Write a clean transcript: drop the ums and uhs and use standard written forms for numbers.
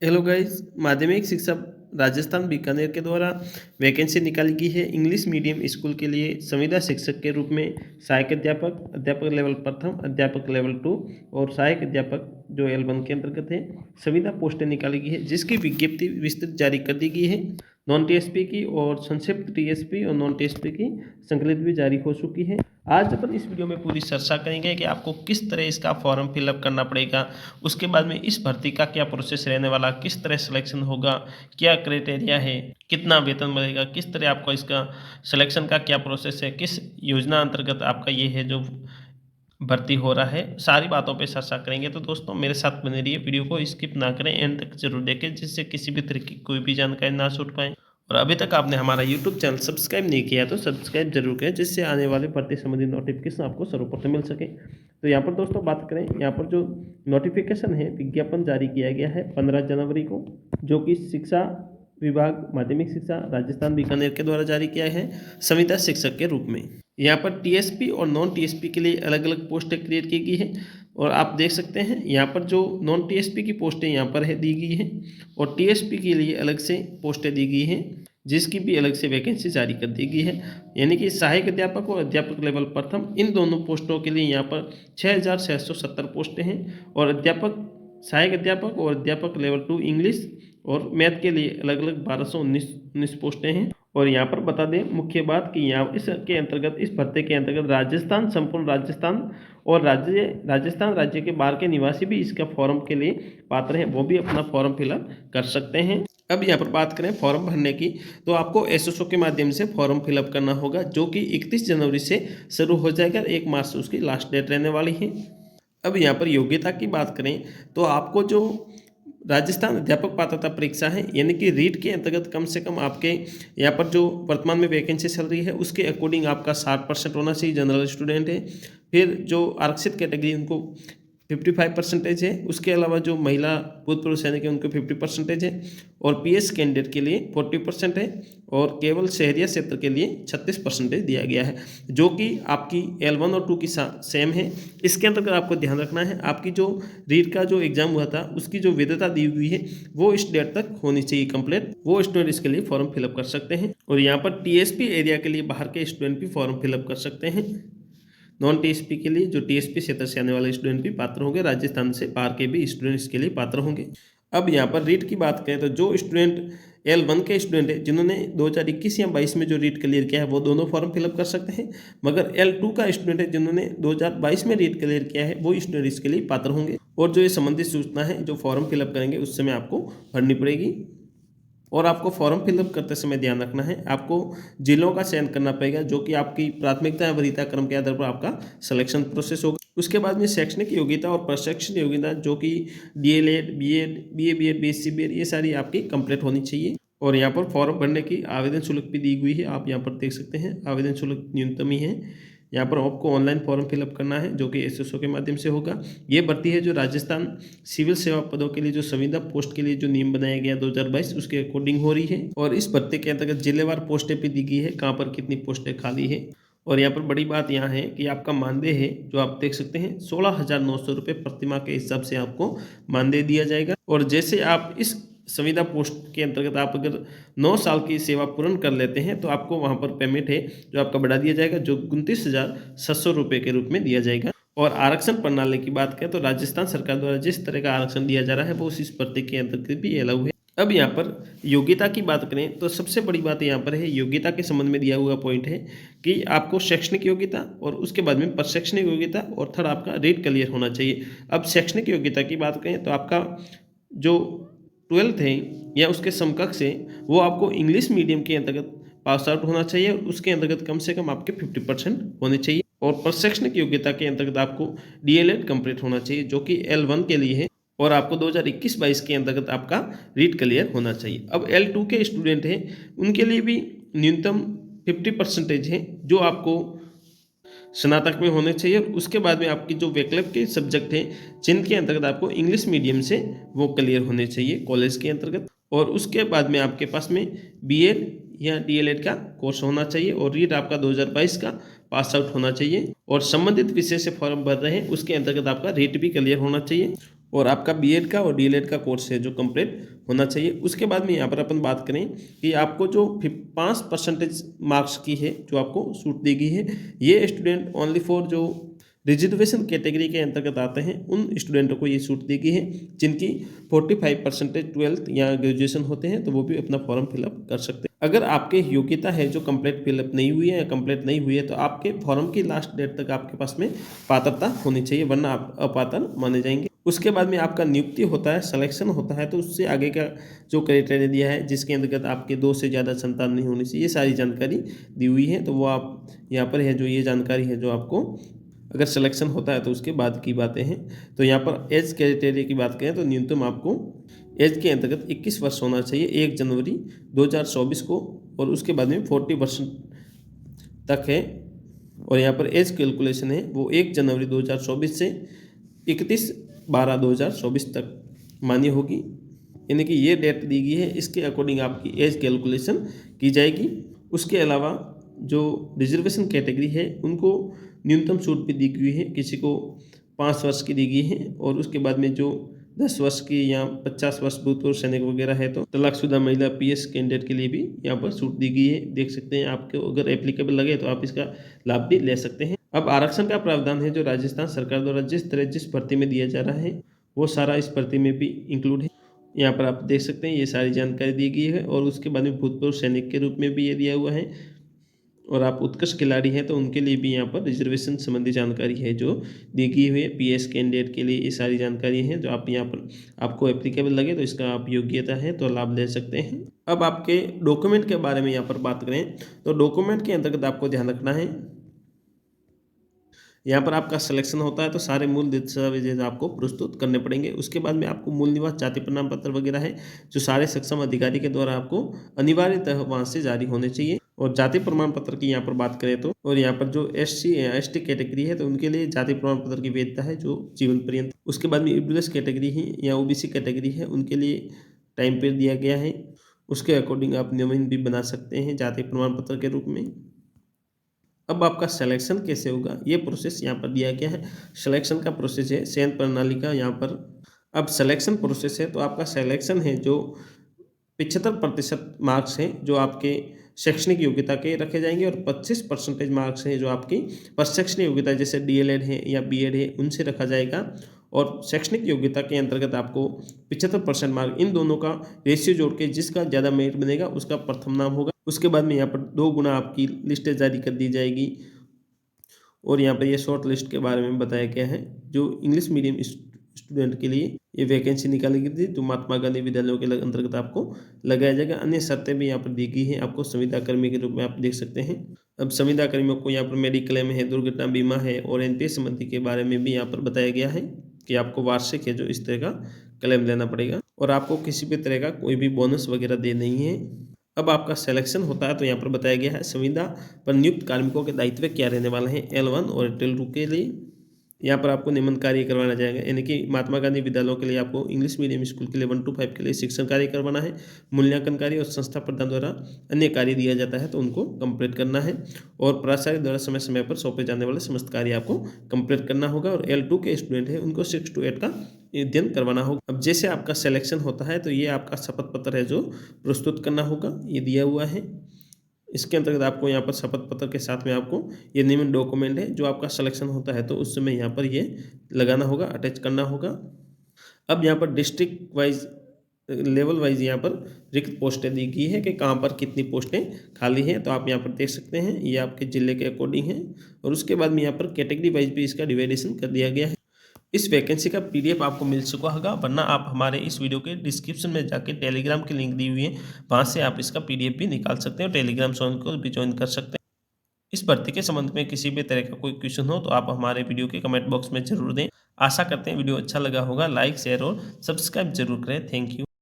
Hello guys, माध्यमिक शिक्षा राजस्थान बीकानेर के द्वारा वैकेंसी निकाली गई है। इंग्लिश मीडियम स्कूल के लिए संविदा शिक्षक के रूप में सहायक अध्यापक, अध्यापक लेवल प्रथम, अध्यापक लेवल 2 और सहायक अध्यापक जो L1 के अंतर्गत है संविदा पोस्टें निकाली गई है, जिसकी विज्ञप्ति विस्तृत जारी कर दी गई है। नॉन टीएसपी की और संक्षिप्त टीएसपी और नॉन टीएसपी की संकलित भी जारी हो चुकी है। आज अपन इस वीडियो में पूरी चर्चा करेंगे कि आपको किस तरह इसका फॉर्म फिलअप करना पड़ेगा, उसके बाद में इस भर्ती का क्या प्रोसेस रहने वाला, किस तरह सिलेक्शन होगा, क्या क्राइटेरिया है, कितना वेतन मिलेगा, किस तरह आपको इसका सिलेक्शन का क्या प्रोसेस है, किस योजना अंतर्गत आपका ये है जो भर्ती हो रहा है, सारी बातों पे चर्चा करेंगे। तो दोस्तों मेरे साथ बने रहिए, वीडियो को स्किप ना करें, एंड तक जरूर देखें, जिससे किसी भी तरह की कोई भी जानकारी ना छूट पाए। और अभी तक आपने हमारा यूट्यूब चैनल सब्सक्राइब नहीं किया तो सब्सक्राइब जरूर करें, जिससे आने वाले भर्ती संबंधी नोटिफिकेशन आपको सर्वप्रथम मिल सके। तो यहाँ पर दोस्तों बात करें, यहाँ पर जो नोटिफिकेशन है, विज्ञापन जारी किया गया है 15 जनवरी को, जो कि शिक्षा विभाग माध्यमिक शिक्षा राजस्थान बीकानेर के द्वारा जारी किया है संविदा शिक्षक के रूप में। यहाँ पर टीएसपी और नॉन टीएसपी के लिए अलग अलग पोस्टें क्रिएट की गई है, और आप देख सकते हैं यहाँ पर जो नॉन टीएसपी की पोस्टें यहाँ पर है दी गई हैं, और टीएसपी के लिए अलग से पोस्टें दी गई हैं, जिसकी भी अलग से वैकेंसी जारी कर दी गई है। यानी कि सहायक अध्यापक और अध्यापक लेवल प्रथम, इन दोनों पोस्टों के लिए यहाँ पर 6,670 पोस्टें हैं, और अध्यापक सहायक अध्यापक और अध्यापक लेवल 2 इंग्लिश और मैथ के लिए अलग अलग 1219 पोस्टें हैं। और यहाँ पर बता दें मुख्य बात कि यहाँ इसके अंतर्गत, इस भर्ती के अंतर्गत राजस्थान, संपूर्ण राजस्थान और राजस्थान राज्य के बाहर के निवासी भी इसका फॉर्म के लिए पात्र हैं, वो भी अपना फॉर्म फिलअप कर सकते हैं। अब यहाँ पर बात करें फॉर्म भरने की, तो आपको एसएसओ के माध्यम से फॉर्म फिलअप करना होगा, जो कि 31 जनवरी से शुरू हो जाएगा, 1 मार्च से उसकी लास्ट डेट रहने वाली है। अब यहाँ पर योग्यता की बात करें तो आपको जो राजस्थान अध्यापक पात्रता परीक्षा है, यानी कि रीट के अंतर्गत कम से कम आपके यहाँ पर जो वर्तमान में वैकेंसी चल रही है उसके अकॉर्डिंग आपका 60% होना चाहिए, जनरल स्टूडेंट है। फिर जो आरक्षित कैटेगरी उनको 55% है, उसके अलावा जो महिला भूतपूर्व सैनिक है उनको 50% है, और पीएस कैंडिडेट के लिए 40% है, और केवल शहरिया क्षेत्र के लिए 36% दिया गया है, जो कि आपकी L1 और 2 की सेम है। इसके अंतर्गत आपको ध्यान रखना है, आपकी जो रीट का जो एग्जाम हुआ था उसकी जो वैधता दी हुई है वो इस डेट तक होनी चाहिए कंप्लीट, वो स्टूडेंट इसके लिए फॉर्म फिलअप कर सकते हैं। और यहाँ पर टीएसपी एरिया के लिए बाहर के स्टूडेंट भी फॉर्म फिलअप कर सकते हैं। नॉन टीएसपी के लिए जो टीएसपी क्षेत्र से आने वाले स्टूडेंट भी पात्र होंगे, राजस्थान से बाहर के भी स्टूडेंट इसके लिए पात्र होंगे। अब यहाँ पर रीट की बात करें तो जो स्टूडेंट L1 के स्टूडेंट है, जिन्होंने 2021 या 22 में जो रीट क्लियर किया है वो दोनों फॉर्म फिलअप कर सकते हैं, मगर L2 का स्टूडेंट है जिन्होंने 2022 में रीट क्लियर किया है वो स्टूडेंट इसके लिए पात्र होंगे। और जो ये संबंधित सूचना है जो फॉर्म फिलअप करेंगे उस समय आपको भरनी पड़ेगी। और आपको फॉर्म फिलअप करते समय ध्यान रखना है, आपको जिलों का चयन करना पड़ेगा, जो कि आपकी प्राथमिकता या वरीयता क्रम के आधार पर आपका सिलेक्शन प्रोसेस होगा। उसके बाद में शैक्षणिक योग्यता और प्रशिक्षण योग्यता, जो कि DElEd, BEd, BA, BSc, BEd, ये सारी आपकी कंप्लीट होनी चाहिए। और यहाँ पर फॉर्म भरने की आवेदन शुल्क भी दी हुई है, आप यहाँ पर देख सकते हैं, आवेदन शुल्क न्यूनतम ही है। यहाँ पर आपको ऑनलाइन फॉर्म फिलअप करना है, जो कि एसएसओ के माध्यम से होगा। ये भर्ती है जो राजस्थान सिविल सेवा पदों के लिए जो संविदा पोस्ट के लिए जो नियम बनाया गया 2022 उसके अकॉर्डिंग हो रही है। और इस भर्ती के अंतर्गत जिलेवार पोस्टें भी दी गई है, कहाँ पर कितनी पोस्टें खाली है। और यहाँ पर बड़ी बात यहाँ है कि आपका मानदेय है जो आप देख सकते हैं 16,900 रुपये प्रतिमाह के हिसाब से आपको मानदेय दिया जाएगा। और जैसे आप इस संविदा पोस्ट के अंतर्गत आप अगर 9 साल की सेवा पूर्ण कर लेते हैं तो आपको वहाँ पर पेमेंट है जो आपका बढ़ा दिया जाएगा, जो 29,700 रुपये के रूप में दिया जाएगा। और आरक्षण प्रणाली की बात करें तो राजस्थान सरकार द्वारा जिस तरह का आरक्षण दिया जा रहा है वो इस भर्ती के अंतर्गत भी अलाउ है। अब यहाँ पर योग्यता की बात करें तो सबसे बड़ी बात यहाँ पर है, योग्यता के संबंध में दिया हुआ पॉइंट है कि आपको शैक्षणिक योग्यता और उसके बाद में प्रशैक्षणिक योग्यता और थर्ड आपका रीट क्लियर होना चाहिए। अब शैक्षणिक योग्यता की बात करें तो आपका जो 12th है या उसके समकक्ष है वो आपको इंग्लिश मीडियम के अंतर्गत पास आउट होना चाहिए, और उसके अंतर्गत कम से कम आपके 50% होने चाहिए। और प्रशैक्षणिक योग्यता के अंतर्गत आपको डीएलएड कंप्लीट होना चाहिए, जो कि L1 के लिए है, और आपको 2021-22 के अंतर्गत आपका रीट क्लियर होना चाहिए। अब L2 के स्टूडेंट हैं उनके लिए भी न्यूनतम 50% है जो आपको स्नातक में होने चाहिए। और उसके बाद में आपकी जो वैकल्पिक के सब्जेक्ट हैं जिनके अंतर्गत आपको इंग्लिश मीडियम से वो क्लियर होने चाहिए कॉलेज के अंतर्गत। और उसके बाद में आपके पास में बीएड या डीएलएड का कोर्स होना चाहिए, और रीट आपका 2022 का पास आउट होना चाहिए। और संबंधित विषय से फॉर्म भर रहे हैं उसके अंतर्गत आपका रीट भी क्लियर होना चाहिए। और आपका बीएड का और डीएलएड का कोर्स है जो कंप्लीट होना चाहिए। उसके बाद में यहाँ पर अपन बात करें कि आपको जो 5% मार्क्स की है जो आपको छूट दी गई है, ये स्टूडेंट ओनली फॉर जो रिजर्वेशन कैटेगरी के अंतर्गत आते हैं उन स्टूडेंटों को ये छूट दी गई है जिनकी 45% 12th या ग्रेजुएशन होते हैं, तो वो भी अपना फॉर्म फिलअप कर सकते हैं। अगर आपके योग्यता है जो कंप्लीट फिलअप नहीं हुई है या कंप्लीट नहीं हुई है तो आपके फॉर्म की लास्ट डेट तक आपके पास में पात्रता होनी चाहिए, वरना आप अपात्र माने जाएंगे। उसके बाद में आपका नियुक्ति होता है, सिलेक्शन होता है, तो उससे आगे का जो क्राइटेरिया दिया है जिसके अंतर्गत आपके 2 से ज़्यादा संतान नहीं होनी चाहिए, ये सारी जानकारी दी हुई है। तो वो आप यहाँ पर है जो ये जानकारी है जो आपको अगर सिलेक्शन होता है तो उसके बाद की बातें हैं। तो यहाँ पर एज क्राइटेरिया की बात करें तो न्यूनतम आपको एज के अंतर्गत 21 वर्ष होना चाहिए 1 जनवरी 2024 को, और उसके बाद में 40% तक है। और यहाँ पर एज कैलकुलेशन है वो 1 जनवरी 2024 से 31/12/2024 तक मान्य होगी, यानी कि ये डेट दी गई है, इसके अकॉर्डिंग आपकी एज कैलकुलेशन की जाएगी। उसके अलावा जो रिजर्वेशन कैटेगरी है उनको न्यूनतम छूट भी दी गई है, किसी को 5 वर्ष की दी गई है, और उसके बाद में जो 10 वर्ष की या 50 वर्ष भूतपूर्व सैनिक वगैरह है तो तलाकशुदा महिला पीएस कैंडिडेट के लिए भी यहाँ पर छूट दी गई है। देख सकते हैं, आपको अगर एप्लीकेबल लगे तो आप इसका लाभ भी ले सकते हैं। अब आरक्षण का प्रावधान है जो राजस्थान सरकार द्वारा जिस तरह जिस भर्ती में दिया जा रहा है वो सारा इस भर्ती में भी इंक्लूड है। यहाँ पर आप देख सकते हैं ये सारी जानकारी दी गई है, और उसके बाद में भूतपूर्व सैनिक के रूप में भी ये दिया हुआ है, और आप उत्कृष्ट खिलाड़ी हैं तो उनके लिए भी यहाँ पर रिजर्वेशन संबंधी जानकारी है जो दी गई हुई है। पीएस कैंडिडेट के लिए ये सारी जानकारी है जो आप यहाँ पर आपको एप्लीकेबल लगे तो इसका आप योग्यता है तो लाभ ले सकते हैं। अब आपके डॉक्यूमेंट के बारे में यहाँ पर बात करें तो डॉक्यूमेंट के अंतर्गत आपको ध्यान रखना है, यहाँ पर आपका सिलेक्शन होता है तो सारे मूल दस्तावेज आपको प्रस्तुत करने पड़ेंगे। उसके बाद में आपको मूल निवास जाति प्रमाण पत्र वगैरह है जो सारे सक्षम अधिकारी के द्वारा आपको अनिवार्यतः वहाँ से जारी होने चाहिए। और जाति प्रमाण पत्र की यहाँ पर बात करें तो, और यहाँ पर जो एससी या एसटी कैटेगरी है तो उनके लिए जाति प्रमाण पत्र की वैधता है जो जीवन पर्यंत। उसके बाद में ईडब्ल्यूएस कैटेगरी है या ओबीसी कैटेगरी है उनके लिए टाइम पीरियड दिया गया है, उसके अकॉर्डिंग आप नवीन भी बना सकते हैं जाति प्रमाण पत्र के रूप में। अब आपका सिलेक्शन कैसे होगा ये प्रोसेस यहाँ पर दिया गया है। सिलेक्शन का प्रोसेस है चयन प्रणाली का, यहाँ पर अब सिलेक्शन प्रोसेस है तो आपका सिलेक्शन है जो 75% मार्क्स हैं जो आपके शैक्षणिक योग्यता के रखे जाएंगे, और 25% मार्क्स हैं जो आपकी प्रशैक्षणिक योग्यता जैसे डीएलएड है या बीएड है उनसे रखा जाएगा। और शैक्षणिक योग्यता के अंतर्गत आपको 75% मार्क, इन दोनों का रेशियो जोड़ के जिसका ज़्यादा मेरिट बनेगा उसका प्रथम नाम होगा। उसके बाद में यहाँ पर 2 गुना आपकी लिस्टें जारी कर दी जाएगी, और यहाँ पर ये शॉर्ट लिस्ट के बारे में बताया गया है जो इंग्लिश मीडियम स्टूडेंट के लिए ये वैकेंसी निकाली गई थी जो महात्मा गांधी विद्यालयों के अंतर्गत आपको लगाया जाएगा। अन्य शर्तें भी यहाँ पर दी गई हैं आपको संविदा कर्मी के रूप में आप देख सकते हैं। अब संविदा कर्मियों को यहाँ पर मेडिक्लेम है, दुर्घटना बीमा है, और एनपीएस संबंधी के बारे में भी यहाँ पर बताया गया है कि आपको वार्षिक है जो इस तरह का क्लेम लेना पड़ेगा, और आपको किसी भी तरह का कोई भी बोनस वगैरह दे नहीं है। अब आपका सिलेक्शन होता है तो यहाँ पर बताया गया है संविदा पर नियुक्त कार्मिकों के दायित्व क्या रहने वाले हैं L1 और L2 के लिए। यहाँ पर आपको निम्न कार्य करवाना जाएगा, यानी कि महात्मा गांधी विद्यालयों के लिए आपको इंग्लिश मीडियम स्कूल के लिए 1 to 5 के लिए शिक्षण कार्य करवाना है, मूल्यांकन कार्य और संस्था प्रधान द्वारा अन्य कार्य दिया जाता है तो उनको कंप्लीट करना है, और प्राचार्य द्वारा समय समय पर सौंपे जाने वाले समस्त कार्य आपको कंप्लीट करना होगा। और L2 के स्टूडेंट है उनको 6 to 8 का अध्ययन करवाना होगा। अब जैसे आपका सिलेक्शन होता है तो ये आपका शपथ पत्र है जो प्रस्तुत करना होगा, ये दिया हुआ है। इसके अंतर्गत आपको यहाँ पर शपथ पत्र के साथ में आपको ये निम्न डॉक्यूमेंट है जो आपका सिलेक्शन होता है तो उस समय यहाँ पर ये लगाना होगा, अटैच करना होगा। अब यहाँ पर डिस्ट्रिक्ट वाइज लेवल वाइज यहाँ पर रिक्त पोस्टें दी गई है कि कहाँ पर कितनी पोस्टें खाली हैं, तो आप यहाँ पर देख सकते हैं ये आपके जिले के अकॉर्डिंग है। और उसके बाद में यहाँ पर कैटेगरी वाइज भी इसका डिवाइडेशन कर दिया गया है। इस वैकेंसी का पीडीएफ आपको मिल चुका होगा, वरना आप हमारे इस वीडियो के डिस्क्रिप्शन में जाके टेलीग्राम की लिंक दी हुई है, वहाँ से आप इसका पीडीएफ भी निकाल सकते हैं और टेलीग्राम चैनल को भी ज्वाइन कर सकते हैं। इस भर्ती के संबंध में किसी भी तरह का कोई क्वेश्चन हो तो आप हमारे वीडियो के कमेंट बॉक्स में जरूर दें। आशा करते हैं वीडियो अच्छा लगा होगा, लाइक शेयर और सब्सक्राइब जरूर करें। Thank you.